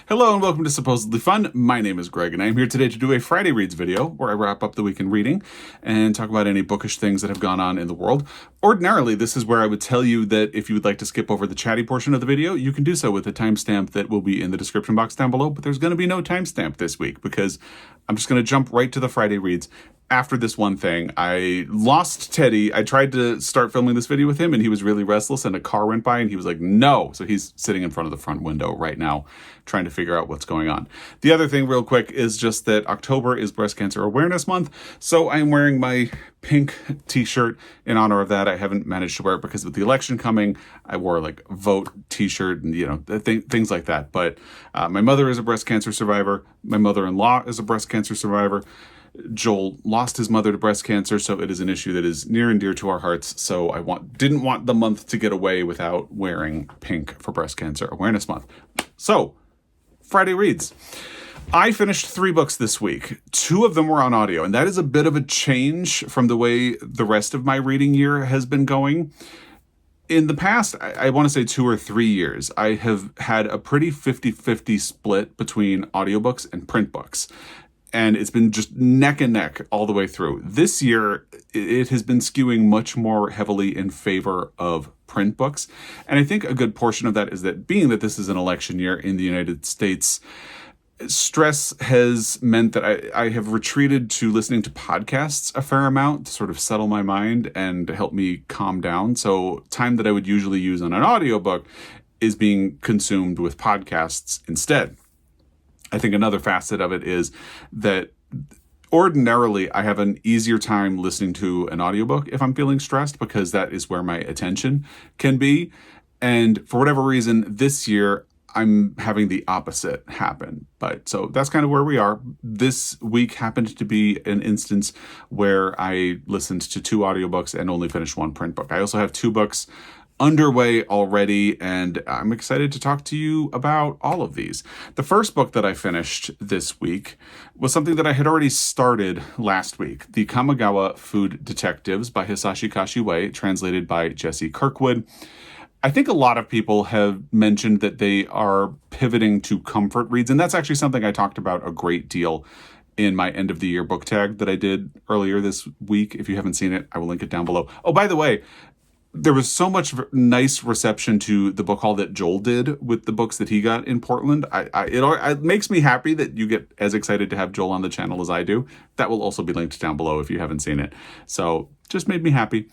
Hello and welcome to Supposedly Fun. My name is Greg and I'm here today to do a Friday Reads video where I wrap up the week in reading and talk about any bookish things that have gone on in the world. Ordinarily, this is where I would tell you that if you would like to skip over the chatty portion of the video, you can do so with a timestamp that will be in the description box down below, but there's going to be no timestamp this week because I'm just going to jump right to the Friday Reads. After this one thing, I lost Teddy. I tried to start filming this video with him and he was really restless and a car went by and he was like, no. So he's sitting in front of the front window right now trying to figure out what's going on. The other thing real quick is just that October is Breast Cancer Awareness Month. So I'm wearing my pink t-shirt in honor of that. I haven't managed to wear it because with the election coming, I wore like vote t-shirt and, things like that. But my mother is a breast cancer survivor. My mother-in-law is a breast cancer survivor. Joel lost his mother to breast cancer, so it is an issue that is near and dear to our hearts. So I didn't want the month to get away without wearing pink for Breast Cancer Awareness Month. So, Friday Reads. I finished 3 books this week. 2 of them were on audio, and that is a bit of a change from the way the rest of my reading year has been going. In the past, I want to say 2 or 3 years, I have had a pretty 50-50 split between audiobooks and print books. And it's been just neck and neck all the way through. This year, it has been skewing much more heavily in favor of print books. And I think a good portion of that is that being that this is an election year in the United States, stress has meant that I have retreated to listening to podcasts a fair amount to sort of settle my mind and help me calm down. So time that I would usually use on an audiobook is being consumed with podcasts instead. I think another facet of it is that ordinarily I have an easier time listening to an audiobook if I'm feeling stressed because that is where my attention can be. And for whatever reason, this year I'm having the opposite happen. But so that's kind of where we are. This week happened to be an instance where I listened to 2 audiobooks and only finished 1 print book. I also have 2 books underway already, and I'm excited to talk to you about all of these. The first book that I finished this week was something that I had already started last week, The Kamigawa Food Detectives by Hisashi Kashiway, translated by Jesse Kirkwood. I think a lot of people have mentioned that they are pivoting to comfort reads, and that's actually something I talked about a great deal in my end of the year book tag that I did earlier this week. If you haven't seen it, I will link it down below. Oh, by the way, there was so much nice reception to the book haul that Joel did with the books that he got in Portland. It makes me happy that you get as excited to have Joel on the channel as I do. That will also be linked down below if you haven't seen it. So just made me happy.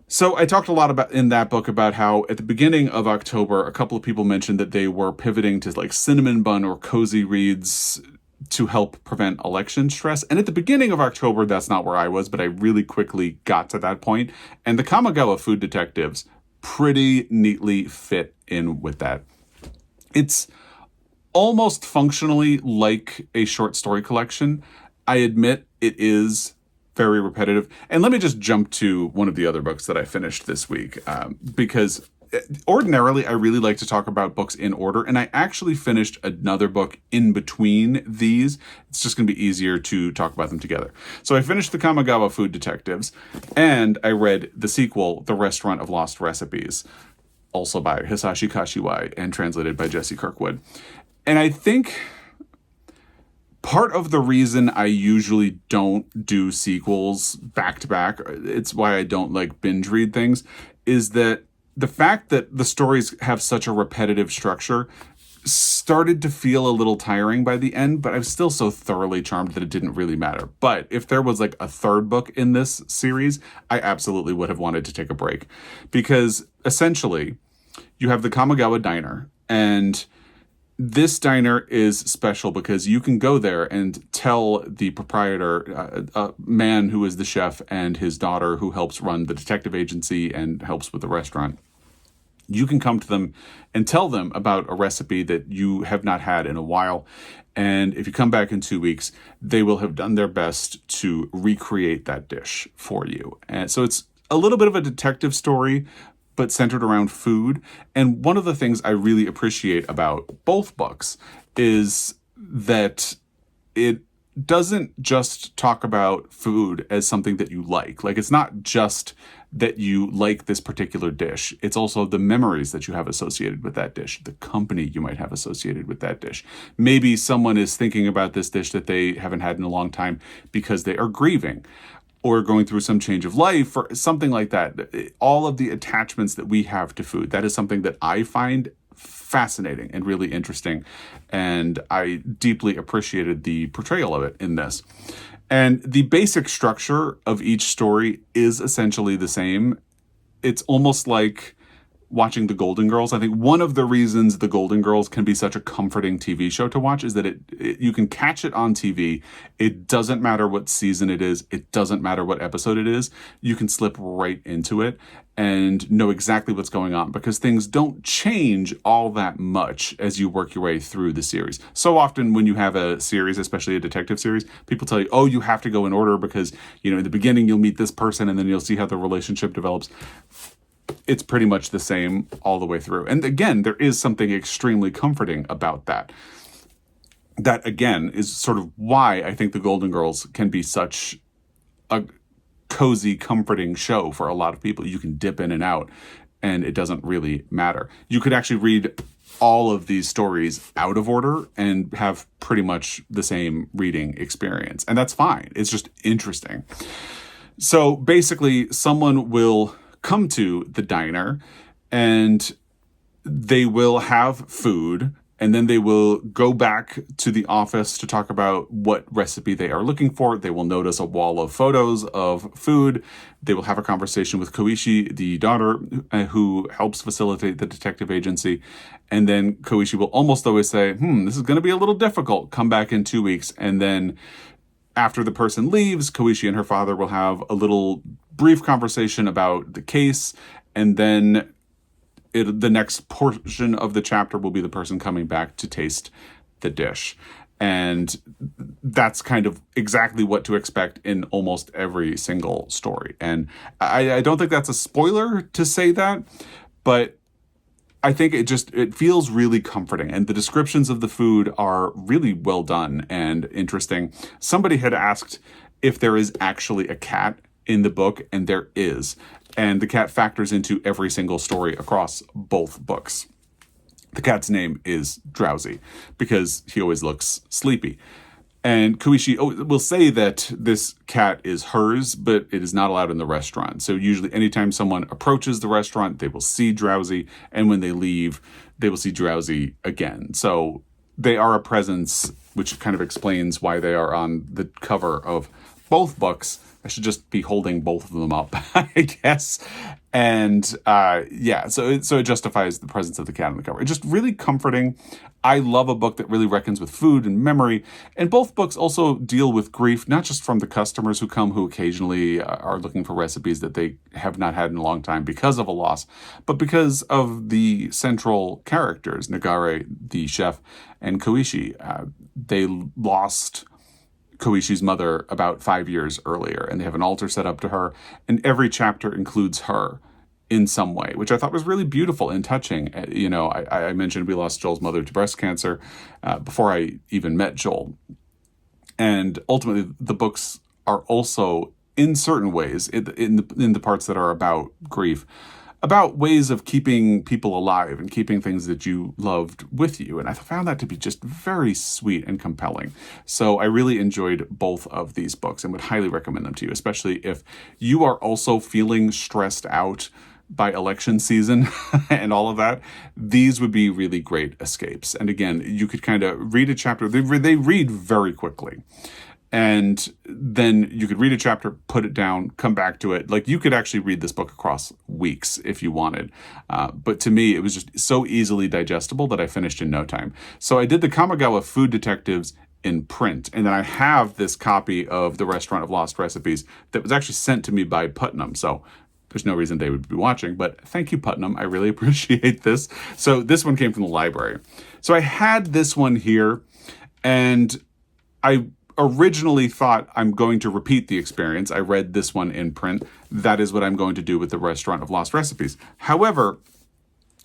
So I talked a lot about in that book about how at the beginning of October, a couple of people mentioned that they were pivoting to like cinnamon bun or cozy reads to help prevent election stress. And at the beginning of October, that's not where I was, but I really quickly got to that point. And the Kamigawa Food Detectives pretty neatly fit in with that. It's almost functionally like a short story collection. I admit it is very repetitive. And let me just jump to one of the other books that I finished this week, because ordinarily, I really like to talk about books in order, and I actually finished another book in between these. It's just going to be easier to talk about them together. So I finished The Kamigawa Food Detectives, and I read the sequel, The Restaurant of Lost Recipes, also by Hisashi Kashiway and translated by Jesse Kirkwood. And I think part of the reason I usually don't do sequels back to back, it's why I don't like binge read things, is that the fact that the stories have such a repetitive structure started to feel a little tiring by the end, but I was still so thoroughly charmed that it didn't really matter. But if there was like a 3rd book in this series, I absolutely would have wanted to take a break. Because essentially, you have the Kamigawa Diner, and this diner is special because you can go there and tell the proprietor, a man who is the chef, and his daughter who helps run the detective agency and helps with the restaurant. You can come to them and tell them about a recipe that you have not had in a while. And if you come back in 2 weeks, they will have done their best to recreate that dish for you. And so it's a little bit of a detective story, but centered around food. And one of the things I really appreciate about both books is that it doesn't just talk about food as something that you like. Like, it's not just that you like this particular dish. It's also the memories that you have associated with that dish, the company you might have associated with that dish. Maybe someone is thinking about this dish that they haven't had in a long time because they are grieving or going through some change of life or something like that. All of the attachments that we have to food, that is something that I find fascinating and really interesting. And I deeply appreciated the portrayal of it in this. And the basic structure of each story is essentially the same. It's almost like watching The Golden Girls. I think one of the reasons The Golden Girls can be such a comforting TV show to watch is that you can catch it on TV. It doesn't matter what season it is. It doesn't matter what episode it is. You can slip right into it and know exactly what's going on because things don't change all that much as you work your way through the series. So often when you have a series, especially a detective series, people tell you, oh, you have to go in order because, in the beginning you'll meet this person and then you'll see how the relationship develops. It's pretty much the same all the way through. And again, there is something extremely comforting about that. That, again, is sort of why I think The Golden Girls can be such a cozy, comforting show for a lot of people. You can dip in and out, and it doesn't really matter. You could actually read all of these stories out of order and have pretty much the same reading experience. And that's fine. It's just interesting. So basically, someone will come to the diner and they will have food and then they will go back to the office to talk about what recipe they are looking for. They will notice a wall of photos of food. They will have a conversation with Koichi, the daughter, who helps facilitate the detective agency. And then Koichi will almost always say, this is going to be a little difficult. Come back in 2 weeks. And then after the person leaves, Koichi and her father will have a little brief conversation about the case, and then the next portion of the chapter will be the person coming back to taste the dish. And that's kind of exactly what to expect in almost every single story. And I don't think that's a spoiler to say that, but I think it feels really comforting. And the descriptions of the food are really well done and interesting. Somebody had asked if there is actually a cat in the book, and there is. And the cat factors into every single story across both books. The cat's name is Drowsy because he always looks sleepy. And Koichi will say that this cat is hers, but it is not allowed in the restaurant. So usually anytime someone approaches the restaurant, they will see Drowsy. And when they leave, they will see Drowsy again. So they are a presence, which kind of explains why they are on the cover of both books. I should just be holding both of them up, I guess. And so it justifies the presence of the cat on the cover. It's just really comforting. I love a book that really reckons with food and memory. And both books also deal with grief, not just from the customers who come, who occasionally are looking for recipes that they have not had in a long time because of a loss, but because of the central characters, Nagare, the chef, and Koichi. They lost Koichi's mother about 5 years earlier, and they have an altar set up to her, and every chapter includes her in some way, which I thought was really beautiful and touching. I mentioned we lost Joel's mother to breast cancer before I even met Joel. And ultimately, the books are also, in certain ways, in the parts that are about grief, about ways of keeping people alive and keeping things that you loved with you. And I found that to be just very sweet and compelling. So I really enjoyed both of these books and would highly recommend them to you, especially if you are also feeling stressed out by election season and all of that. These would be really great escapes. And again, you could kind of read a chapter. They read very quickly. And then you could read a chapter, put it down, come back to it. Like, you could actually read this book across weeks if you wanted. But to me, it was just so easily digestible that I finished in no time. So I did the Kamigawa Food Detectives in print. And then I have this copy of The Restaurant of Lost Recipes that was actually sent to me by Putnam. So there's no reason they would be watching, but thank you, Putnam. I really appreciate this. So this one came from the library. So I had this one here, and I originally thought I'm going to repeat the experience. I read this one in print. That is what I'm going to do with The Restaurant of Lost Recipes. However,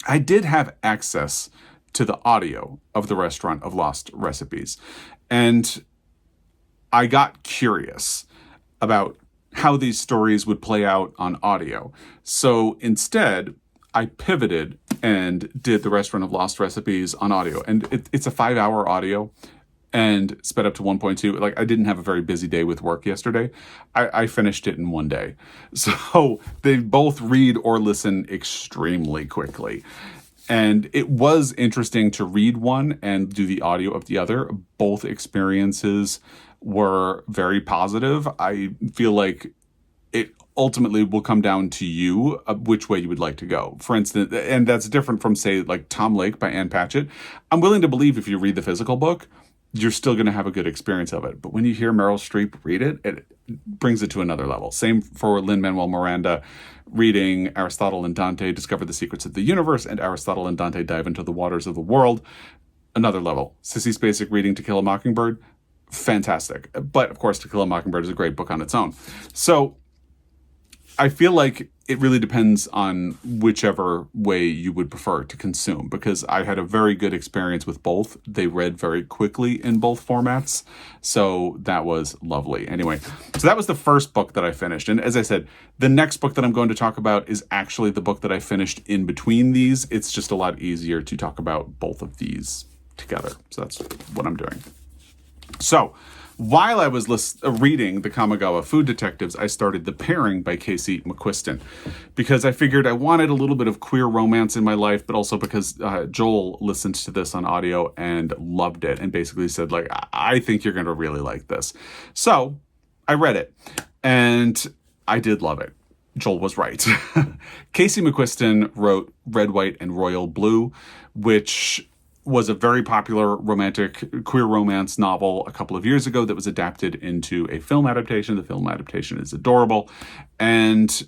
I did have access to the audio of The Restaurant of Lost Recipes. And I got curious about how these stories would play out on audio. So instead, I pivoted and did The Restaurant of Lost Recipes on audio. And it's a 5-hour audio and sped up to 1.2. Like, I didn't have a very busy day with work yesterday. I finished it in one day. So they both read or listen extremely quickly. And it was interesting to read one and do the audio of the other. Both experiences were very positive. I feel like it ultimately will come down to you which way you would like to go. For instance, and that's different from, say, like Tom Lake by Ann Patchett. I'm willing to believe if you read the physical book, you're still going to have a good experience of it. But when you hear Meryl Streep read it, it brings it to another level. Same for Lin-Manuel Miranda reading Aristotle and Dante Discover the Secrets of the Universe and Aristotle and Dante Dive into the Waters of the World. Another level. Sissy Spacek reading To Kill a Mockingbird. Fantastic. But of course, To Kill a Mockingbird is a great book on its own. So I feel like it really depends on whichever way you would prefer to consume, because I had a very good experience with both. They read very quickly in both formats, so that was lovely. Anyway, so that was the first book that I finished. And as I said, the next book that I'm going to talk about is actually the book that I finished in between these. It's just a lot easier to talk about both of these together. So that's what I'm doing. So while I was reading The Kamigawa Food Detectives, I started The Pairing by Casey McQuiston, because I figured I wanted a little bit of queer romance in my life, but also because Joel listened to this on audio and loved it and basically said, like, I think you're going to really like this. So I read it and I did love it. Joel was right. Casey McQuiston wrote Red, White, and Royal Blue, which was a very popular romantic queer romance novel a couple of years ago that was adapted into a film adaptation. The film adaptation is adorable. And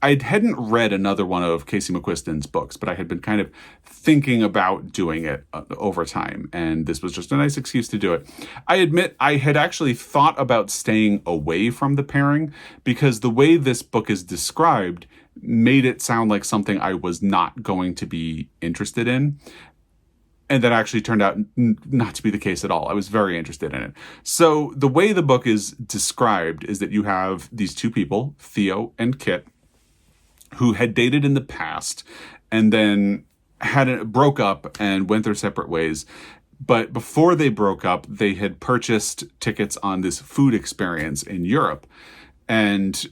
I hadn't read another one of Casey McQuiston's books, but I had been kind of thinking about doing it over time. And this was just a nice excuse to do it. I admit I had actually thought about staying away from The Pairing, because the way this book is described made it sound like something I was not going to be interested in. And that actually turned out not to be the case at all. I was very interested in it. So the way the book is described is that you have these two people, Theo and Kit, who had dated in the past and then broke up and went their separate ways. But before they broke up, they had purchased tickets on this food experience in Europe. And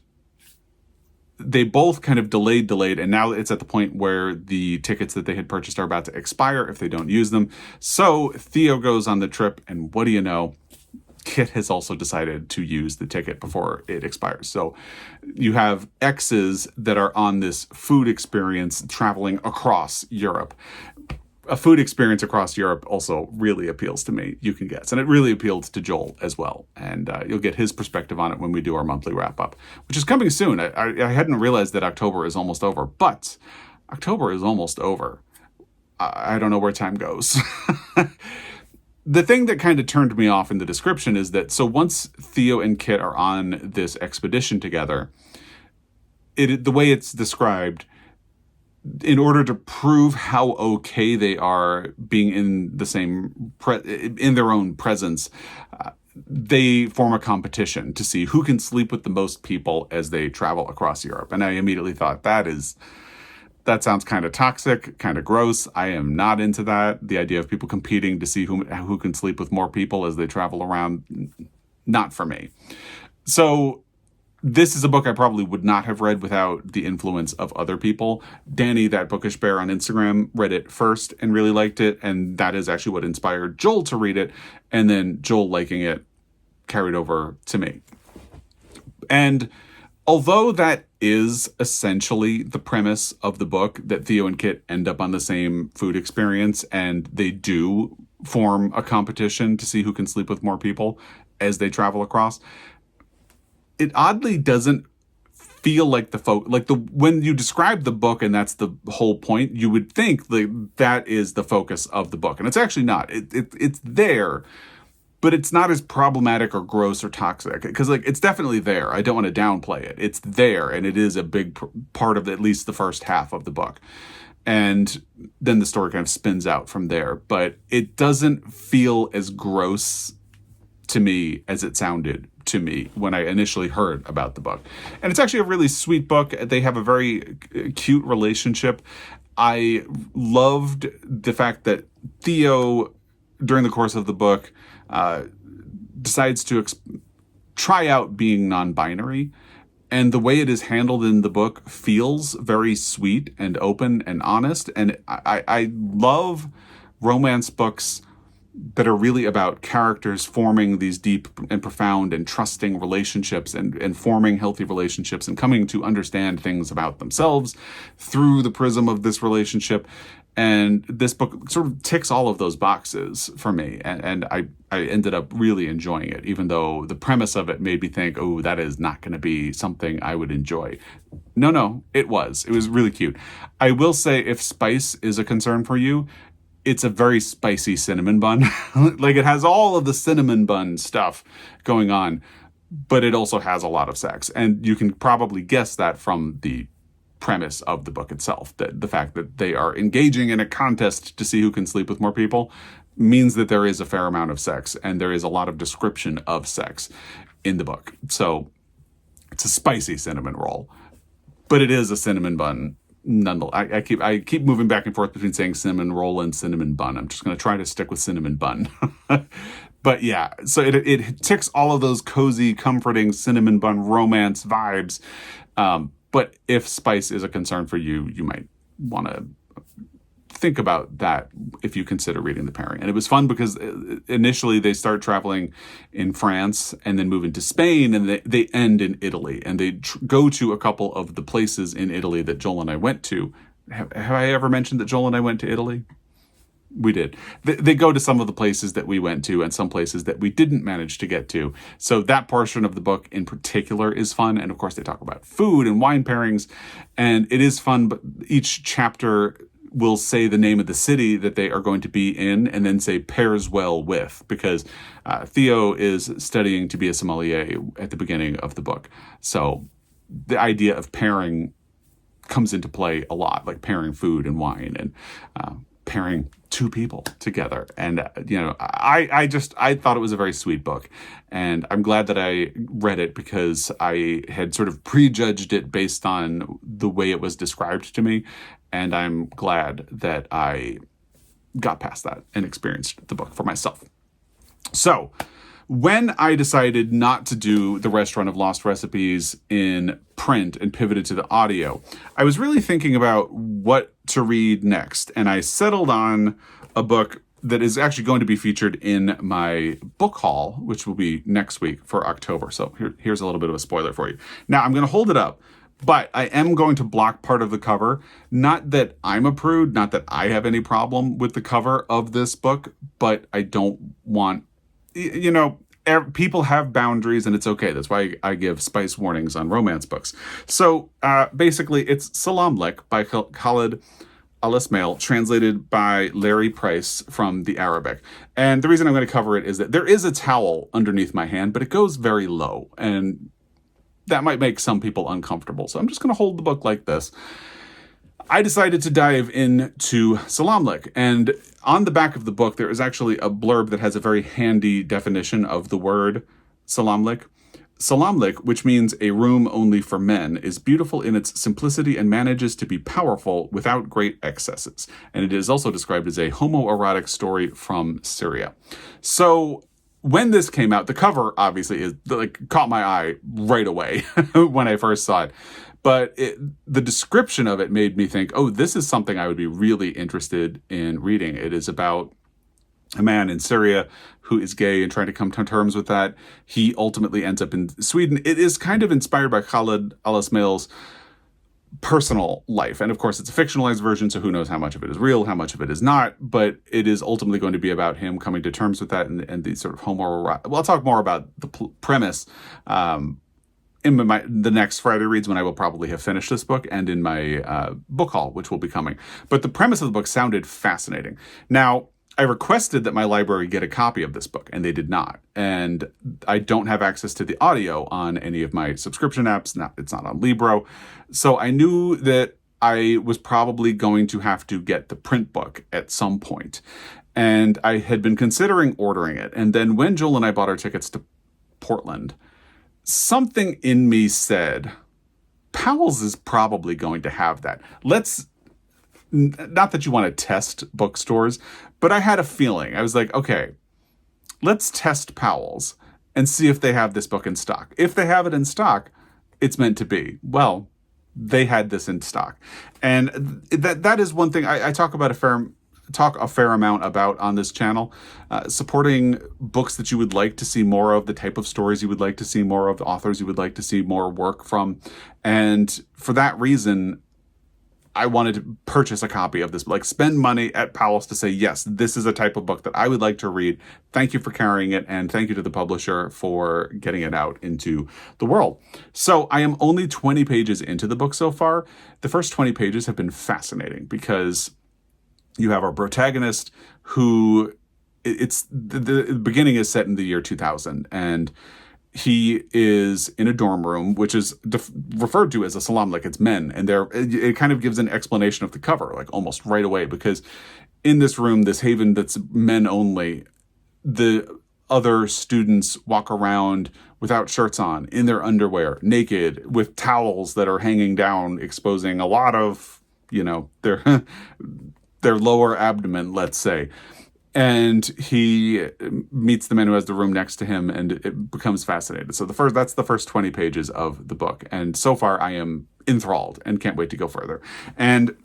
they both kind of delayed, and now it's at the point where the tickets that they had purchased are about to expire if they don't use them. So Theo goes on the trip, and what do you know? Kit has also decided to use the ticket before it expires. So you have exes that are on this food experience traveling across Europe. A food experience across Europe also really appeals to me, you can guess. And it really appealed to Joel as well. And you'll get his perspective on it when we do our monthly wrap-up, which is coming soon. I hadn't realized that October is almost over, but October is almost over. I don't know where time goes. The thing that kind of turned me off in the description is that, so once Theo and Kit are on this expedition together, the way it's described, in order to prove how okay they are being in the same in their own presence, they form a competition to see who can sleep with the most people as they travel across Europe. And I immediately thought, that sounds kind of toxic, kind of gross. I am not into that. The idea of people competing to see who can sleep with more people as they travel around, not for me. So this is a book I probably would not have read without the influence of other people. Danny, that bookish bear on Instagram, read it first and really liked it. And that is actually what inspired Joel to read it. And then Joel liking it carried over to me. And although that is essentially the premise of the book, that Theo and Kit end up on the same food experience and they do form a competition to see who can sleep with more people as they travel across, it oddly doesn't feel like when you describe the book and that's the whole point, you would think that is the focus of the book. And it's actually not. It's there, but it's not as problematic or gross or toxic, because it's definitely there. I don't want to downplay it. It's there, and it is a big part of at least the first half of the book. And then the story kind of spins out from there, but it doesn't feel as gross to me as it sounded to me when I initially heard about the book. And it's actually a really sweet book. They have a very cute relationship. I loved the fact that Theo, during the course of the book, decides to try out being non-binary. And the way it is handled in the book feels very sweet and open and honest. And I love romance books that are really about characters forming these deep and profound and trusting relationships and forming healthy relationships and coming to understand things about themselves through the prism of this relationship. And this book sort of ticks all of those boxes for me. And I ended up really enjoying it, even though the premise of it made me think, oh, that is not going to be something I would enjoy. No, it was. It was really cute. I will say, if spice is a concern for you, it's a very spicy cinnamon bun. Like, it has all of the cinnamon bun stuff going on, but it also has a lot of sex. And you can probably guess that from the premise of the book itself, that the fact that they are engaging in a contest to see who can sleep with more people means that there is a fair amount of sex, and there is a lot of description of sex in the book. So it's a spicy cinnamon roll, but it is a cinnamon bun. Nonetheless, I keep moving back and forth between saying cinnamon roll and cinnamon bun. I'm just going to try to stick with cinnamon bun. But yeah, so it ticks all of those cozy, comforting cinnamon bun romance vibes. But if spice is a concern for you, you might want to think about that if you consider reading the pairing. And it was fun because initially they start traveling in France and then move into Spain, and they end in Italy. And they go to a couple of the places in Italy that Joel and I went to. Have I ever mentioned that Joel and I went to Italy? We did. They go to some of the places that we went to and some places that we didn't manage to get to. So that portion of the book in particular is fun. And of course, they talk about food and wine pairings. And it is fun, but each chapter will say the name of the city that they are going to be in and then say pairs well with, because Theo is studying to be a sommelier at the beginning of the book. So the idea of pairing comes into play a lot, like pairing food and wine and pairing two people together. And, I thought it was a very sweet book, and I'm glad that I read it because I had sort of prejudged it based on the way it was described to me. And I'm glad that I got past that and experienced the book for myself. So when I decided not to do the Restaurant of Lost Recipes in print and pivoted to the audio, I was really thinking about what to read next. And I settled on a book that is actually going to be featured in my book haul, which will be next week for October. So here's a little bit of a spoiler for you. Now, I'm going to hold it up, but I am going to block part of the cover. Not that I'm a prude, not that I have any problem with the cover of this book, but I don't want, people have boundaries, and it's okay. That's why I give spice warnings on romance books. So basically, it's Salam Lek by Khaled Al-Ismail, translated by Larry Price from the Arabic. And the reason I'm going to cover it is that there is a towel underneath my hand, but it goes very low, and that might make some people uncomfortable. So I'm just going to hold the book like this. I decided to dive into Salam Lek, and on the back of the book, there is actually a blurb that has a very handy definition of the word Salam Lek. Salam Lek, which means a room only for men, is beautiful in its simplicity and manages to be powerful without great excesses. And it is also described as a homoerotic story from Syria. So when this came out, the cover obviously caught my eye right away when I first saw it. But the description of it made me think, oh, this is something I would be really interested in reading. It is about a man in Syria who is gay and trying to come to terms with that. He ultimately ends up in Sweden. It is kind of inspired by Khaled Al-Ismail's personal life. And of course, it's a fictionalized version, so who knows how much of it is real, how much of it is not. But it is ultimately going to be about him coming to terms with that and the sort of homoerotic. Well, I'll talk more about the premise in the next Friday Reads, when I will probably have finished this book, and in my book haul, which will be coming. But the premise of the book sounded fascinating. Now, I requested that my library get a copy of this book, and they did not. And I don't have access to the audio on any of my subscription apps. It's not on Libro. So I knew that I was probably going to have to get the print book at some point. And I had been considering ordering it. And then when Joel and I bought our tickets to Portland, something in me said, Powell's is probably going to have that. Not that you want to test bookstores, but I had a feeling. I was like, okay, let's test Powell's and see if they have this book in stock. If they have it in stock, it's meant to be. Well, they had this in stock. And that is one thing I talk a fair amount about on this channel, supporting books that you would like to see more of, the type of stories you would like to see more of, the authors you would like to see more work from. And for that reason, I wanted to purchase a copy of this, like spend money at Powell's to say, yes, this is a type of book that I would like to read. Thank you for carrying it. And thank you to the publisher for getting it out into the world. So I am only 20 pages into the book so far. The first 20 pages have been fascinating because you have our protagonist who the beginning is set in the year 2000, and he is in a dorm room, which is referred to as a salam, like it's men. And it kind of gives an explanation of the cover, like almost right away, because in this room, this haven that's men only, the other students walk around without shirts on, in their underwear, naked, with towels that are hanging down, exposing a lot of, their their lower abdomen, let's say. And he meets the man who has the room next to him, and it becomes fascinated. So that's the first 20 pages of the book. And so far I am enthralled and can't wait to go further. And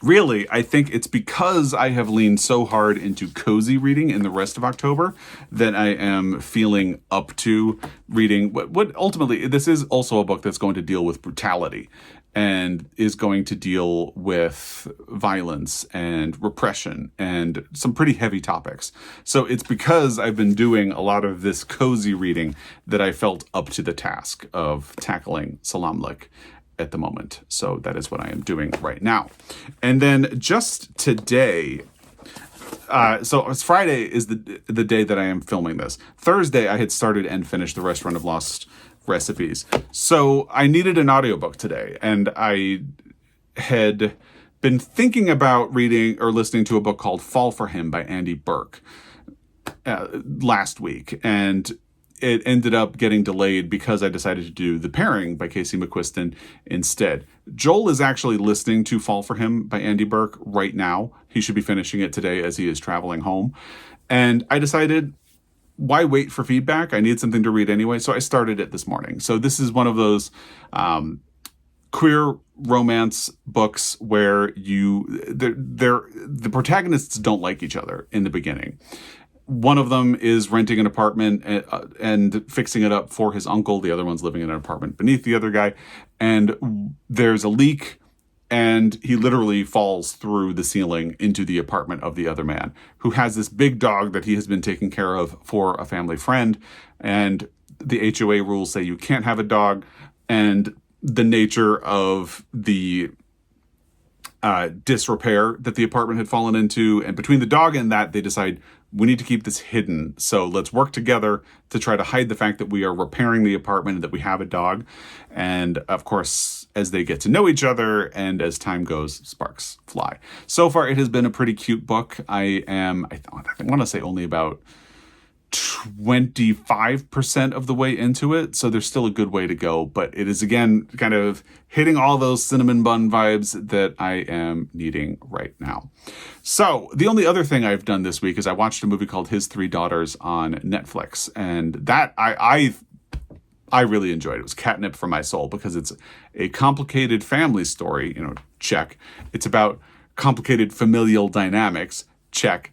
really, I think it's because I have leaned so hard into cozy reading in the rest of October that I am feeling up to reading what ultimately, this is also a book that's going to deal with brutality and is going to deal with violence and repression and some pretty heavy topics. So it's because I've been doing a lot of this cozy reading that I felt up to the task of tackling Salamlik at the moment. So that is what I am doing right now. And then just today, so it's Friday is the day that I am filming this. Thursday, I had started and finished The Restaurant of Lost Recipes. So I needed an audiobook today, and I had been thinking about reading or listening to a book called Fall for Him by Andy Burke last week. And it ended up getting delayed because I decided to do The Pairing by Casey McQuiston instead. Joel is actually listening to Fall for Him by Andy Burke right now. He should be finishing it today as he is traveling home. And I decided, why wait for feedback? I need something to read anyway. So I started it this morning. So this is one of those queer romance books where the protagonists don't like each other in the beginning. One of them is renting an apartment and fixing it up for his uncle. The other one's living in an apartment beneath the other guy. And there's a leak, and he literally falls through the ceiling into the apartment of the other man, who has this big dog that he has been taking care of for a family friend. And the HOA rules say you can't have a dog. And the nature of the disrepair that the apartment had fallen into, and between the dog and that, they decide, we need to keep this hidden. So let's work together to try to hide the fact that we are repairing the apartment and that we have a dog. And of course, as they get to know each other and as time goes, sparks fly. So far, it has been a pretty cute book. I want to say only about 25% of the way into it. So there's still a good way to go, but it is, again, kind of hitting all those cinnamon bun vibes that I am needing right now. So the only other thing I've done this week is I watched a movie called His Three Daughters on Netflix. And that I really enjoyed. It was catnip for my soul because it's a complicated family story, check. It's about complicated familial dynamics, check.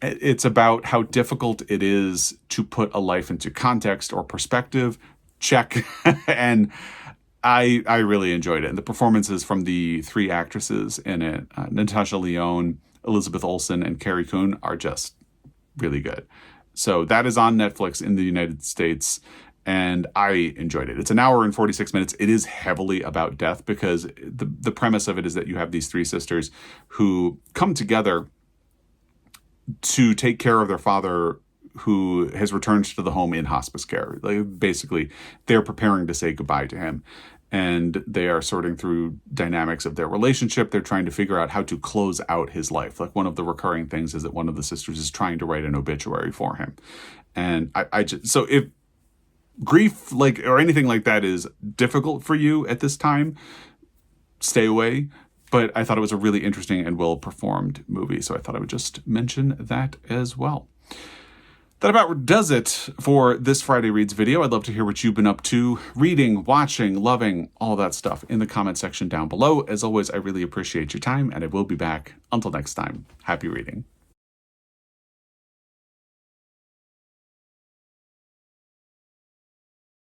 It's about how difficult it is to put a life into context or perspective, check. And I really enjoyed it. And the performances from the three actresses in it, Natasha Lyonne, Elizabeth Olsen, and Carrie Coon, are just really good. So that is on Netflix in the United States, and I enjoyed it. It's an hour and 46 minutes. It is heavily about death because the premise of it is that you have these three sisters who come together to take care of their father, who has returned to the home in hospice care. Like, basically, they're preparing to say goodbye to him. and they are sorting through dynamics of their relationship. They're trying to figure out how to close out his life. Like, one of the recurring things is that one of the sisters is trying to write an obituary for him. And so if grief, like, or anything like that is difficult for you at this time, stay away. But I thought it was a really interesting and well-performed movie, so I thought I would just mention that as well. That about does it for this Friday Reads video. I'd love to hear what you've been up to, reading, watching, loving, all that stuff in the comment section down below. As always, I really appreciate your time, and I will be back. Until next time, happy reading.